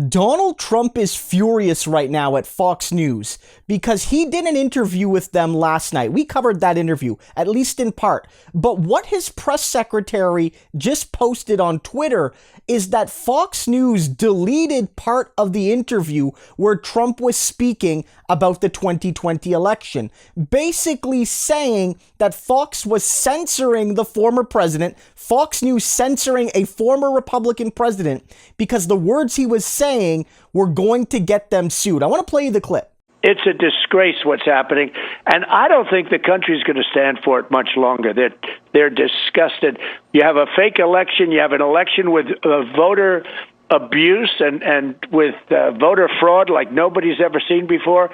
Donald Trump is furious right now at Fox News because he did an interview with them last night. We covered that interview, at least in part. But what his press secretary just posted on Twitter is that Fox News deleted part of the interview where Trump was speaking about the 2020 election, basically saying that Fox was censoring the former president, Fox News censoring a former Republican president, because the words he was saying were going to get them sued. I want to play you the clip. It's a disgrace what's happening, and I don't think the country's going to stand for it much longer. They're disgusted. You have a fake election. You have an election with voter abuse and with voter fraud like nobody's ever seen before.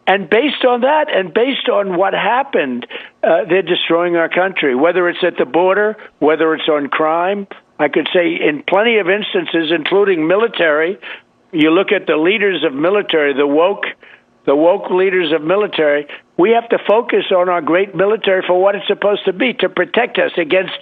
And based on that, and based on what happened, they're destroying our country, whether it's at the border, whether it's on crime. I could say in plenty of instances, including military, you look at the leaders of military, the woke leaders of military, we have to focus on our great military for what it's supposed to be, to protect us against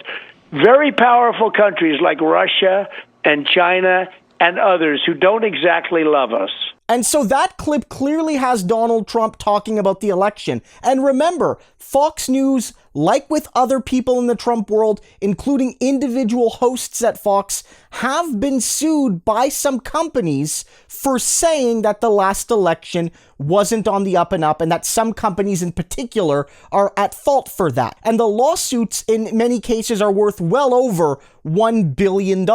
very powerful countries like Russia and China and others who don't exactly love us. And so that clip clearly has Donald Trump talking about the election. And remember, Fox News, like with other people in the Trump world, including individual hosts at Fox, have been sued by some companies for saying that the last election wasn't on the up and up, and that some companies in particular are at fault for that. And the lawsuits in many cases are worth well over $1 billion.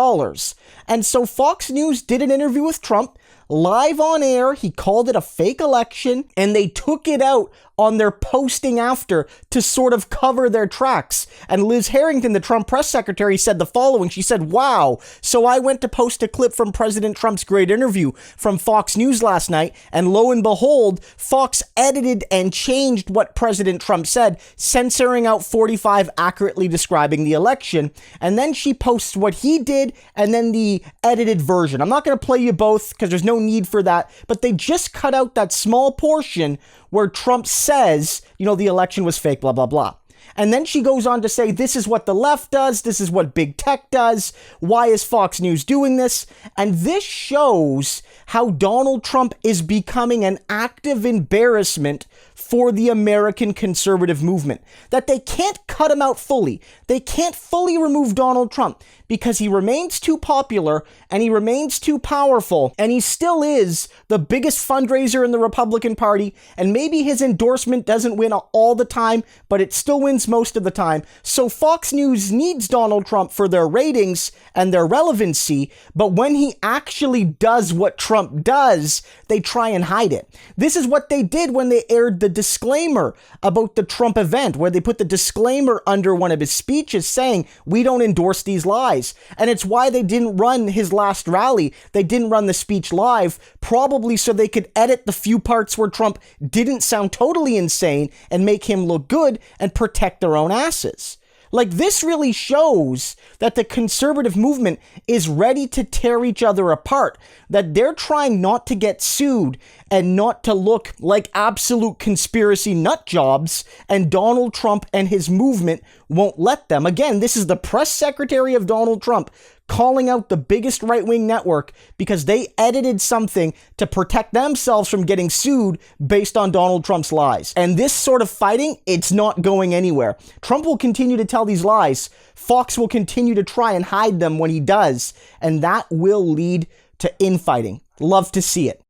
And so Fox News did an interview with Trump live on air. He called it a fake election, and they took it out on their posting after to sort of cover their tracks. And Liz Harrington, the Trump press secretary, said the following. She said, "Wow, so I went to post a clip from President Trump's great interview from Fox News last night, and lo and behold, Fox edited and changed what President Trump said, censoring out 45 accurately describing the election." And then she posts what he did and then the edited version. I'm not going to play you both because there's no need for that, but they just cut out that small portion where Trump says, the election was fake, blah, blah, blah. And then she goes on to say, this is what the left does. This is what big tech does. Why is Fox News doing this? And this shows how Donald Trump is becoming an active embarrassment for the American conservative movement. That they can't cut him out fully. They can't fully remove Donald Trump because he remains too popular and he remains too powerful, and he still is the biggest fundraiser in the Republican Party, and maybe his endorsement doesn't win all the time, but it still wins most of the time. So Fox News needs Donald Trump for their ratings and their relevancy, but when he actually does what Trump does, they try and hide it. This is what they did when they aired the disclaimer about the Trump event, where they put the disclaimer under one of his speeches saying, we don't endorse these lies. And it's why they didn't run his last rally. They didn't run the speech live, probably so they could edit the few parts where Trump didn't sound totally insane and make him look good and protect their own asses. Like, this really shows that the conservative movement is ready to tear each other apart, that they're trying not to get sued and not to look like absolute conspiracy nut jobs, and Donald Trump and his movement won't let them. Again, this is the press secretary of Donald Trump calling out the biggest right-wing network because they edited something to protect themselves from getting sued based on Donald Trump's lies. And this sort of fighting, it's not going anywhere. Trump will continue to tell these lies. Fox will continue to try and hide them when he does. And that will lead to infighting. Love to see it.